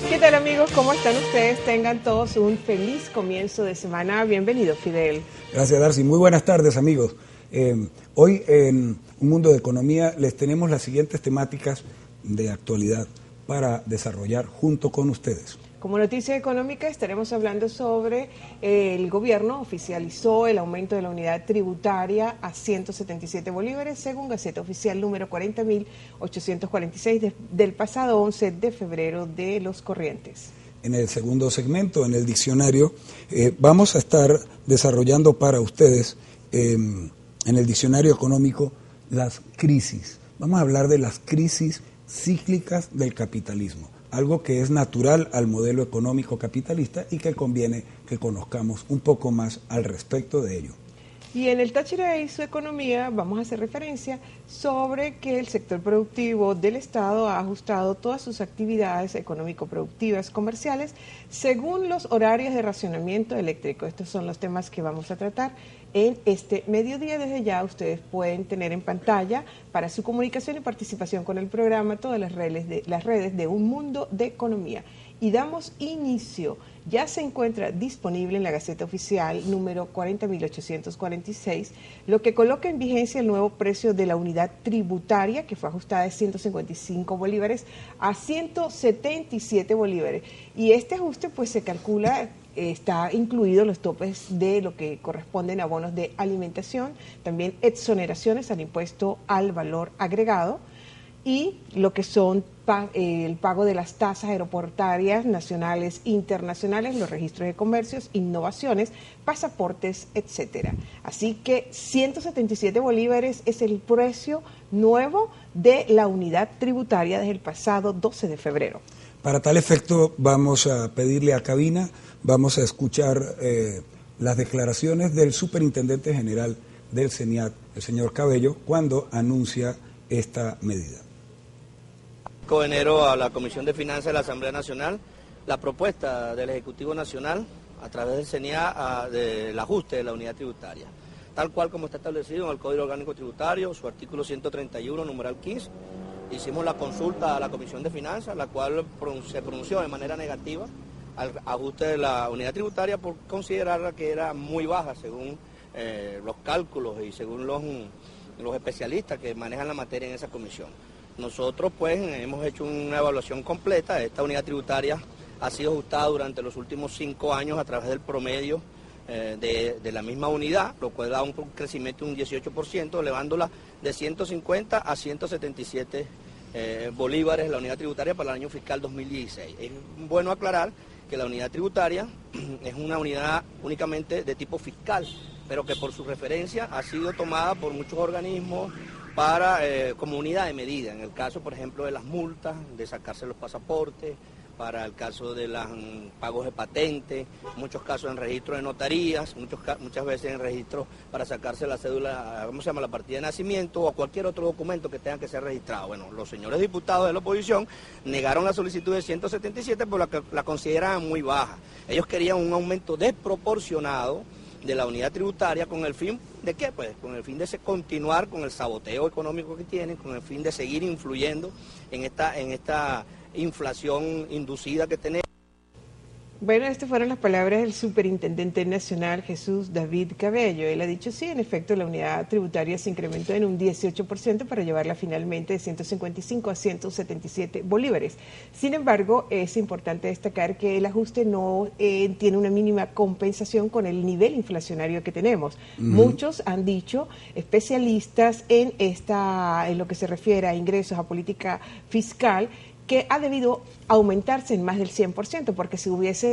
¿Qué tal, amigos? ¿Cómo están ustedes? Tengan todos un feliz comienzo de semana. Bienvenido, Fidel. Gracias, Darcy. Muy buenas tardes, amigos. Hoy en Un Mundo de Economía les tenemos las siguientes temáticas de actualidad para desarrollar junto con ustedes. Como noticia económica estaremos hablando sobre el gobierno oficializó el aumento de la unidad tributaria a 177 bolívares según Gaceta Oficial número 40.846 del pasado 11 de febrero de los corrientes. En el segundo segmento, en el diccionario, vamos a estar desarrollando para ustedes en el diccionario económico las crisis. Vamos a hablar de las crisis cíclicas del capitalismo, algo que es natural al modelo económico capitalista y que conviene que conozcamos un poco más al respecto de ello. Y en el Táchira y su economía vamos a hacer referencia sobre que el sector productivo del Estado ha ajustado todas sus actividades económico-productivas comerciales según los horarios de racionamiento eléctrico. Estos son los temas que vamos a tratar en este mediodía. Desde ya ustedes pueden tener en pantalla para su comunicación y participación con el programa todas las redes de Un Mundo de Economía. Y damos inicio. Ya se encuentra disponible en la Gaceta Oficial número 40.846, lo que coloca en vigencia el nuevo precio de la unidad tributaria, que fue ajustada de 155 bolívares a 177 bolívares. Y este ajuste pues se calcula, está incluido los topes de lo que corresponden a bonos de alimentación, también exoneraciones al impuesto al valor agregado, y lo que son el pago de las tasas aeroportuarias nacionales e internacionales, los registros de comercios, innovaciones, pasaportes, etcétera. Así que 177 bolívares es el precio nuevo de la unidad tributaria desde el pasado 12 de febrero. Para tal efecto vamos a pedirle a cabina, vamos a escuchar las declaraciones del superintendente general del CENIAT, el señor Cabello, cuando anuncia esta medida. De enero a la Comisión de Finanzas de la Asamblea Nacional la propuesta del Ejecutivo Nacional a través del CENIA del ajuste de la unidad tributaria, tal cual como está establecido en el Código Orgánico Tributario, su artículo 131, numeral 15. Hicimos la consulta a la Comisión de Finanzas, la cual se pronunció de manera negativa al ajuste de la unidad tributaria por considerarla que era muy baja según los cálculos y según los especialistas que manejan la materia en esa comisión. Nosotros pues hemos hecho una evaluación completa. Esta unidad tributaria ha sido ajustada durante los últimos 5 años a través del promedio de la misma unidad, lo cual da un crecimiento de un 18%, elevándola de 150 a 177 bolívares la unidad tributaria para el año fiscal 2016. Es bueno aclarar que la unidad tributaria es una unidad únicamente de tipo fiscal, pero que por su referencia ha sido tomada por muchos organismos como unidad de medida, en el caso, por ejemplo, de las multas, de sacarse los pasaportes, para el caso de los pagos de patentes, muchos casos en registro de notarías, muchas veces en registro para sacarse la cédula, ¿cómo se llama?, la partida de nacimiento o cualquier otro documento que tenga que ser registrado. Bueno, los señores diputados de la oposición negaron la solicitud de 177 porque la consideraban muy baja. Ellos querían un aumento desproporcionado de la unidad tributaria, ¿con el fin de qué? Pues con el fin de continuar con el saboteo económico que tienen, con el fin de seguir influyendo en esta inflación inducida que tenemos. Bueno, estas fueron las palabras del superintendente nacional Jesús David Cabello. Él ha dicho sí, en efecto, la unidad tributaria se incrementó en un 18% para llevarla finalmente de 155 a 177 bolívares. Sin embargo, es importante destacar que el ajuste no tiene una mínima compensación con el nivel inflacionario que tenemos. Muchos han dicho, especialistas en lo que se refiere a ingresos, a política fiscal, que ha debido aumentarse en más del 100%, porque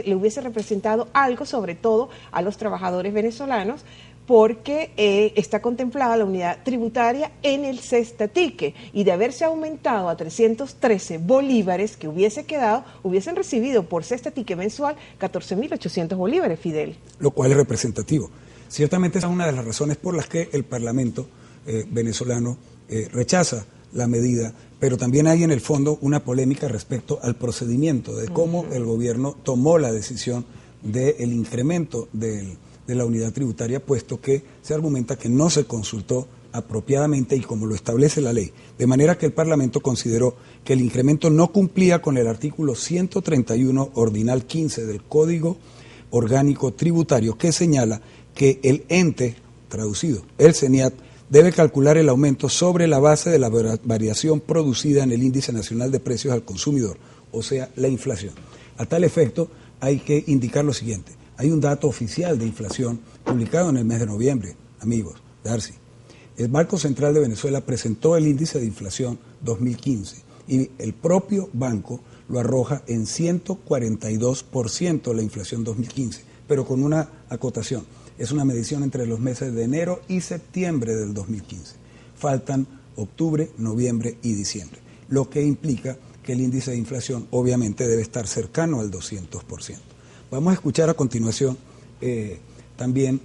le hubiese representado algo, sobre todo a los trabajadores venezolanos, porque está contemplada la unidad tributaria en el cestatique, y de haberse aumentado a 313 bolívares que hubiesen recibido por cestatique mensual 14.800 bolívares, Fidel. Lo cual es representativo. Ciertamente esa es una de las razones por las que el Parlamento venezolano rechaza la medida, pero también hay en el fondo una polémica respecto al procedimiento, de cómo el gobierno tomó la decisión del incremento de la unidad tributaria, puesto que se argumenta que no se consultó apropiadamente y como lo establece la ley, de manera que el Parlamento consideró que el incremento no cumplía con el artículo 131 ordinal 15 del Código Orgánico Tributario, que señala que el ente, traducido, el CENIAT, debe calcular el aumento sobre la base de la variación producida en el Índice Nacional de Precios al Consumidor, o sea, la inflación. A tal efecto, hay que indicar lo siguiente. Hay un dato oficial de inflación publicado en el mes de noviembre, amigos, Darcy. El Banco Central de Venezuela presentó el índice de inflación 2015 y el propio banco lo arroja en 142% la inflación 2015, pero con una acotación. Es una medición entre los meses de enero y septiembre del 2015. Faltan octubre, noviembre y diciembre, lo que implica que el índice de inflación obviamente debe estar cercano al 200%. Vamos a escuchar a continuación también,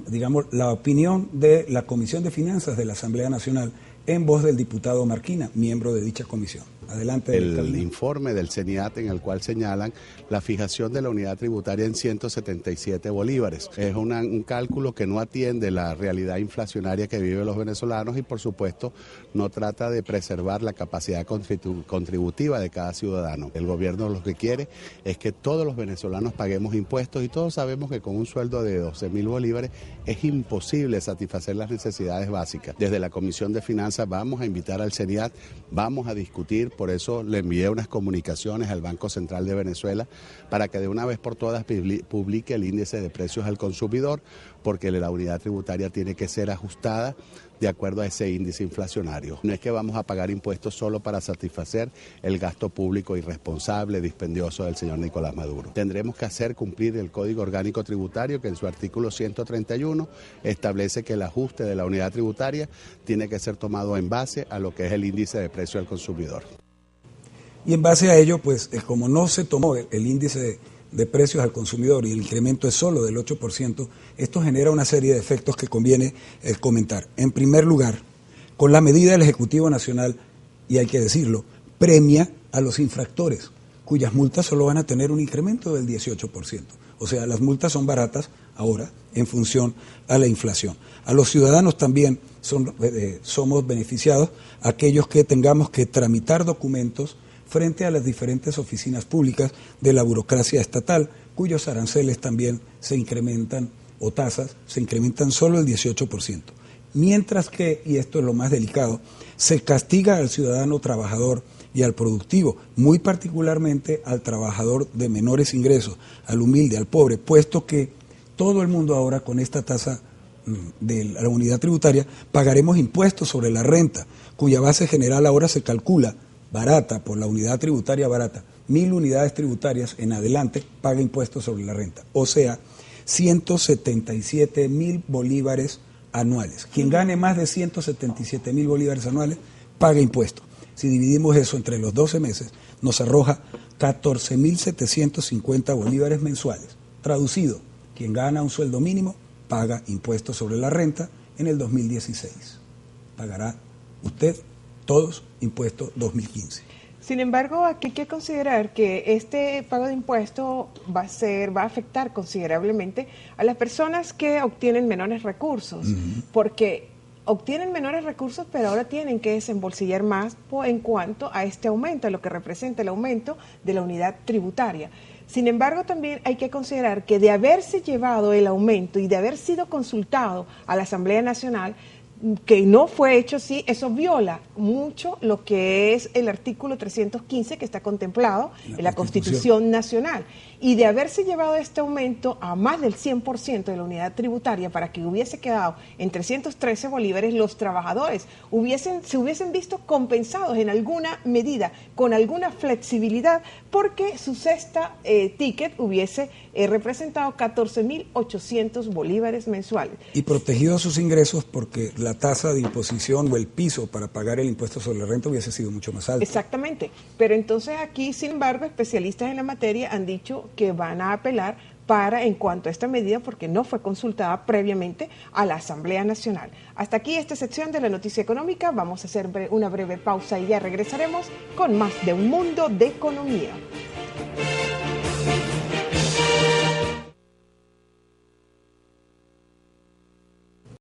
digamos, la opinión de la Comisión de Finanzas de la Asamblea Nacional en voz del diputado Marquina, miembro de dicha comisión. Adelante. El informe del CENIAT en el cual señalan la fijación de la unidad tributaria en 177 bolívares. Es un cálculo que no atiende la realidad inflacionaria que viven los venezolanos y por supuesto no trata de preservar la capacidad contributiva de cada ciudadano. El gobierno lo que quiere es que todos los venezolanos paguemos impuestos y todos sabemos que con un sueldo de 12.000 bolívares es imposible satisfacer las necesidades básicas. Desde la Comisión de Finanzas vamos a invitar al CENIAT, vamos a discutir. Por eso le envié unas comunicaciones al Banco Central de Venezuela para que de una vez por todas publique el índice de precios al consumidor, porque la unidad tributaria tiene que ser ajustada de acuerdo a ese índice inflacionario. No es que vamos a pagar impuestos solo para satisfacer el gasto público irresponsable, dispendioso del señor Nicolás Maduro. Tendremos que hacer cumplir el Código Orgánico Tributario, que en su artículo 131 establece que el ajuste de la unidad tributaria tiene que ser tomado en base a lo que es el índice de precio al consumidor. Y en base a ello, pues como no se tomó el índice de precios al consumidor y el incremento es solo del 8%, esto genera una serie de efectos que conviene comentar. En primer lugar, con la medida del Ejecutivo Nacional, y hay que decirlo, premia a los infractores, cuyas multas solo van a tener un incremento del 18%. O sea, las multas son baratas ahora en función a la inflación. A los ciudadanos también somos beneficiados aquellos que tengamos que tramitar documentos frente a las diferentes oficinas públicas de la burocracia estatal, cuyos aranceles también se incrementan, o tasas, se incrementan solo el 18%. Mientras que, y esto es lo más delicado, se castiga al ciudadano trabajador y al productivo, muy particularmente al trabajador de menores ingresos, al humilde, al pobre, puesto que todo el mundo ahora con esta tasa de la unidad tributaria pagaremos impuestos sobre la renta, cuya base general ahora se calcula barata, por la unidad tributaria barata, 1.000 unidades tributarias en adelante paga impuestos sobre la renta, o sea, 177.000 bolívares anuales. Quien gane más de 177.000 bolívares anuales paga impuestos. Si dividimos eso entre los 12 meses, nos arroja 14.750 bolívares mensuales. Traducido, quien gana un sueldo mínimo paga impuestos sobre la renta en el 2016. Pagará usted todos impuestos 2015. Sin embargo, aquí hay que considerar que este pago de impuestos va a afectar considerablemente a las personas que obtienen menores recursos, porque obtienen menores recursos, pero ahora tienen que desembolsillar más en cuanto a este aumento, a lo que representa el aumento de la unidad tributaria. Sin embargo, también hay que considerar que de haberse llevado el aumento y de haber sido consultado a la Asamblea Nacional, que no fue hecho así, eso viola mucho lo que es el artículo 315 que está contemplado en la Constitución Nacional. Y de haberse llevado este aumento a más del 100% de la unidad tributaria para que hubiese quedado en 313 bolívares, los trabajadores se hubiesen visto compensados en alguna medida, con alguna flexibilidad, porque su cesta ticket hubiese representado 14.800 bolívares mensuales. Y protegido sus ingresos porque la tasa de imposición o el piso para pagar el impuesto sobre la renta hubiese sido mucho más alto. Exactamente, pero entonces aquí, sin embargo, especialistas en la materia han dicho que van a apelar en cuanto a esta medida porque no fue consultada previamente a la Asamblea Nacional. Hasta aquí esta sección de la noticia económica, vamos a hacer una breve pausa y ya regresaremos con más de Un Mundo de Economía.